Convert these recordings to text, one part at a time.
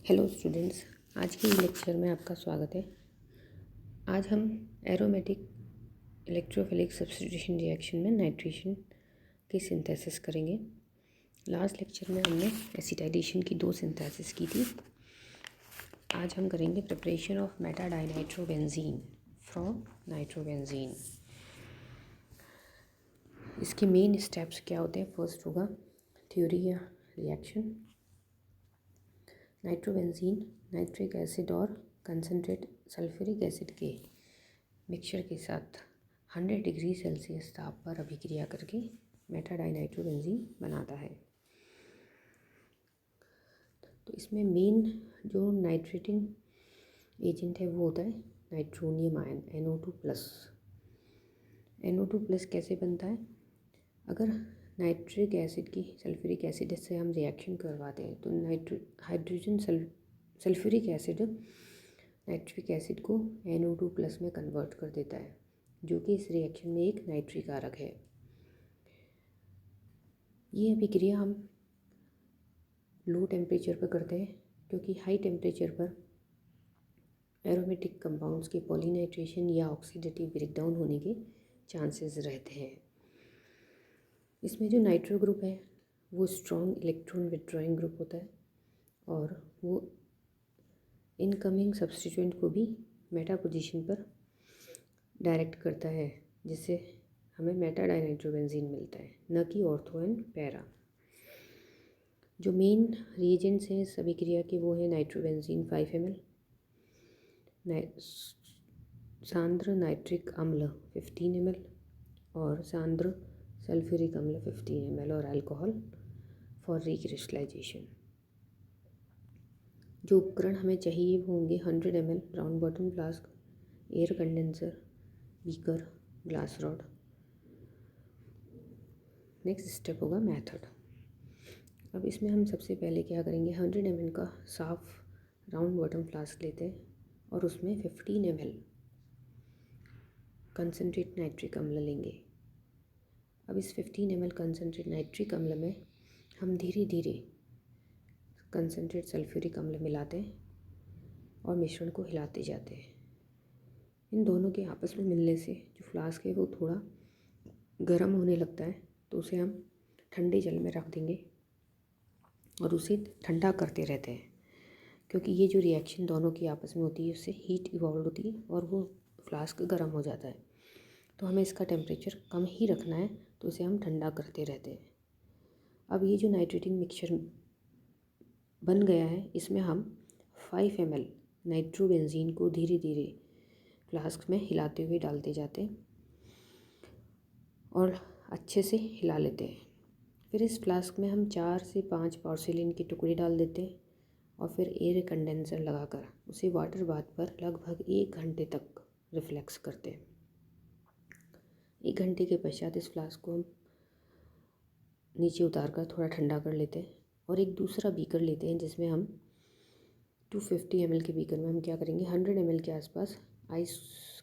Hello students, आज के lecture में आपका स्वागत है। आज हम एरोमेटिक इलेक्ट्रोफिलिक सब्स्टिट्यूशन रिएक्शन में नाइट्रेशन की सिंथेसिस करेंगे। लास्ट लेक्चर में हमने एसिटाइलेशन की 2 सिंथेसिस की थी। आज हम करेंगे preparation of Meta dinitrobenzene from nitrobenzene. इसके मेन स्टेप्स क्या होते हैं? फर्स्ट होगा थ्योरी या रिएक्शन। नाइट्रोबेंजीन नाइट्रिक एसिड और कंसनट्रेट सल्फ्यूरिक एसिड के मिक्सचर के साथ 100 डिग्री सेल्सियस ताप पर अभिक्रिया करके मेटा डाइनाइट्रोबेंजीन बनाता है। तो इसमें मेन जो नाइट्रेटिंग एजेंट है वो होता है नाइट्रोनियम आयन NO2+। NO2+ कैसे बनता है? अगर नाइट्रिक एसिड की सल्फ्यूरिक एसिड से हम रिएक्शन करवाते हैं तो hydrogen sulphuric acid nitric acid को NO2+ में कन्वर्ट कर देता है, जो कि इस रिएक्शन में एक नाइट्रिक कारक है। ये अभिक्रिया हम लो टेम्परेचर पर करते हैं, क्योंकि हाई टेम्परेचर पर एरोमेटिक कंपाउंड्स के पॉलीनाइट्रेशन या ऑक्सीडेटिव ब्रेकडाउन होने के चांसेस रहते हैं। इसमें जो नाइट्रो ग्रुप है वो स्ट्रॉन्ग इलेक्ट्रॉन विथड्रॉइंग ग्रुप होता है और वो इनकमिंग सब्स्टिट्यूएंट को भी मेटा पोजीशन पर डायरेक्ट करता है, जिससे हमें मेटा डाइनाइट्रोबेंजीन मिलता है, न कि ऑर्थो एंड पैरा। जो मेन रिएजेंट्स हैं इस अभिक्रिया के वो है नाइट्रोबेंजीन 5 ml, सांद्र नाइट्रिक अम्ल 15 ml और सांद्र सल्फ्यूरिक अम्ल 15 ml और अल्कोहल फॉर रिक्रिस्टलाइजेशन। जो उपकरण हमें चाहिए वो होंगे 100 ml round bottom flask, air condenser, beaker, glass rod. Next step होगा मेथड। अब इसमें हम सबसे पहले क्या करेंगे, 100 ml का साफ राउंड बॉटम फ्लास्क लेते हैं और उसमें 15 ml कंसनट्रेट नाइट्रिक अम्ल लेंगे। अब इस 15 ml कंसनट्रेट नाइट्रिक अम्ल में हम धीरे धीरे कंसनट्रेट सल्फ्यूरिक अम्ल मिलाते हैं और मिश्रण को हिलाते जाते हैं। इन दोनों के आपस में मिलने से जो फ्लास्क है वो थोड़ा गर्म होने लगता है, तो उसे हम ठंडे जल में रख देंगे और उसे ठंडा करते रहते हैं, क्योंकि ये जो रिएक्शन दोनों की आपस में होती है उससे हीट इवॉल्व होती है और वो फ्लास्क गर्म हो जाता है। तो हमें इसका टेम्परेचर कम ही रखना है, तो इसे हम ठंडा करते रहते हैं। अब ये जो नाइट्रेटिंग मिक्सचर बन गया है, इसमें हम 5 ml नाइट्रोबेंजीन को धीरे धीरे फ्लास्क में हिलाते हुए डालते जाते हैं और अच्छे से हिला लेते हैं। फिर इस फ्लास्क में हम 4 से 5 पोर्सिलेन के टुकड़े डाल देते हैं और फिर एयर कंडेंसर लगाकर उसे वाटर बाथ पर लगभग 1 घंटे तक रिफ्लेक्स करते हैं। 1 घंटे के पश्चात इस फ्लास्क को हम नीचे उतार कर थोड़ा ठंडा कर लेते हैं और एक दूसरा बीकर लेते हैं, जिसमें हम 250 ml के बीकर में हम क्या करेंगे, 100 ml के आसपास आइस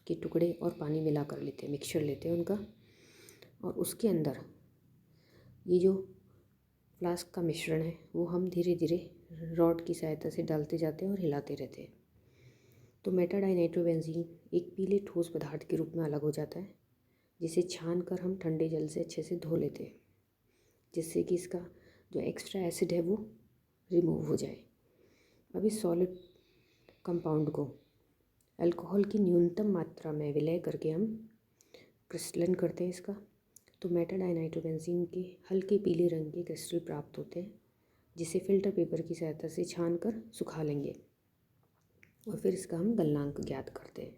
के टुकड़े और पानी मिला कर लेते हैं, मिक्सचर लेते हैं उनका, और उसके अंदर ये जो फ्लास्क का मिश्रण है वो हम धीरे धीरे रॉड की सहायता से डालते जाते हैं और हिलाते रहते हैं। तो मेटा डाइनाइट्रोबेंजीन एक पीले ठोस पदार्थ के रूप में अलग हो जाता है, जिसे छान कर हम ठंडे जल से अच्छे से धो लेते हैं, जिससे कि इसका जो एक्स्ट्रा एसिड है वो रिमूव हो जाए। अब इस सॉलिड कंपाउंड को अल्कोहल की न्यूनतम मात्रा में विलय करके हम क्रिस्टलन करते हैं इसका। तो मेटा डाइनाइट्रोबेंजीन के हल्के पीले रंग के क्रिस्टल प्राप्त होते हैं, जिसे फिल्टर पेपर की सहायता से छान कर सुखा लेंगे और फिर इसका हम गलनांक ज्ञात करते हैं।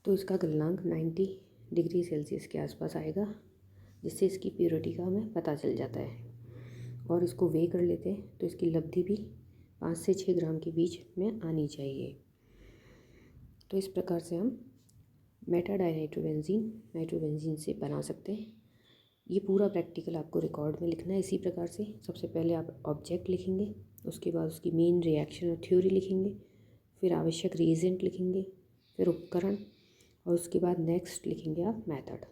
तो इसका गलनांक 90 डिग्री सेल्सियस के आसपास आएगा, जिससे इसकी प्योरिटी का हमें पता चल जाता है और इसको वे कर लेते हैं। तो इसकी लब्धि भी 5 से 6 ग्राम के बीच में आनी चाहिए। तो इस प्रकार से हम मेटा डाइनाइट्रोबेंजीन नाइट्रोबेंजीन से बना सकते हैं। ये पूरा प्रैक्टिकल आपको रिकॉर्ड में लिखना है इसी प्रकार से। सबसे पहले आप ऑब्जेक्ट लिखेंगे, उसके बाद उसकी मेन रिएक्शन और थ्योरी लिखेंगे, फिर आवश्यक रिएजेंट लिखेंगे, फिर उपकरण, और उसके बाद नेक्स्ट लिखेंगे आप मेथड,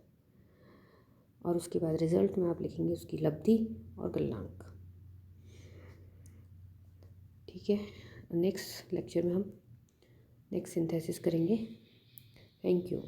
और उसके बाद रिज़ल्ट में आप लिखेंगे उसकी लब्धि और गलनांक। ठीक। ठीक है, नेक्स्ट लेक्चर में हम नेक्स्ट सिंथेसिस करेंगे। Thank you.